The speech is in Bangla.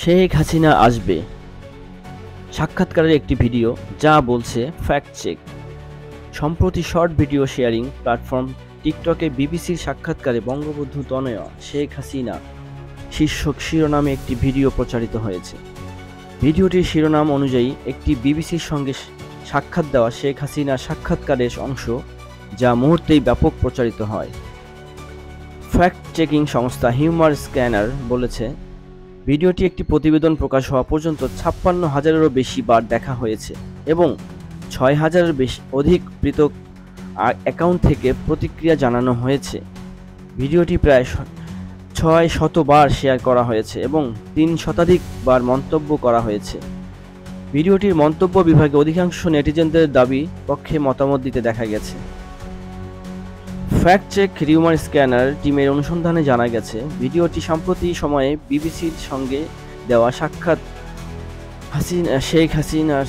শেখ হাসিনা আসবে, সাক্ষাৎকারের একটি ভিডিও যা বলছে ফ্যাক্ট চেক। সম্প্রতি শর্ট ভিডিও শেয়ারিং প্ল্যাটফর্ম টিকটকে বিবিসির সাক্ষাৎকারে বঙ্গবন্ধু তনয়া শেখ হাসিনা শীর্ষক শিরোনামে একটি ভিডিও প্রচারিত হয়েছে। ভিডিওটির শিরোনাম অনুযায়ী একটি বিবিসির সঙ্গে সাক্ষাৎ দেওয়া শেখ হাসিনার সাক্ষাৎকারের অংশ, যা মুহূর্তেই ব্যাপক প্রচারিত হয়। ফ্যাক্ট চেকিং সংস্থা হিউমার স্ক্যানার বলেছে, ভিডিওটি একটি প্রতিবেদন প্রকাশ হওয়া পর্যন্ত ৫৬,০০০-এরও বেশি বার দেখা হয়েছে এবং ৬,০০০-এর অধিক পৃথক অ্যাকাউন্ট থেকে প্রতিক্রিয়া জানানো হয়েছে। ভিডিওটি প্রায় ৬০০ বার শেয়ার করা হয়েছে এবং ৩ শতাধিক বার মন্তব্য করা হয়েছে। ভিডিওটির মন্তব্য বিভাগে অধিকাংশ নেটিজেনদের দাবি পক্ষে মতামত দিতে দেখা গেছে। ফ্যাক্ট চেক হিউমার স্ক্যানার টিমের অনুসন্ধানে জানা গেছে, ভিডিওটি সাম্প্রতিক সময়ে বিবিসির সঙ্গে দেওয়া সাক্ষাৎ শেখ হাসিনার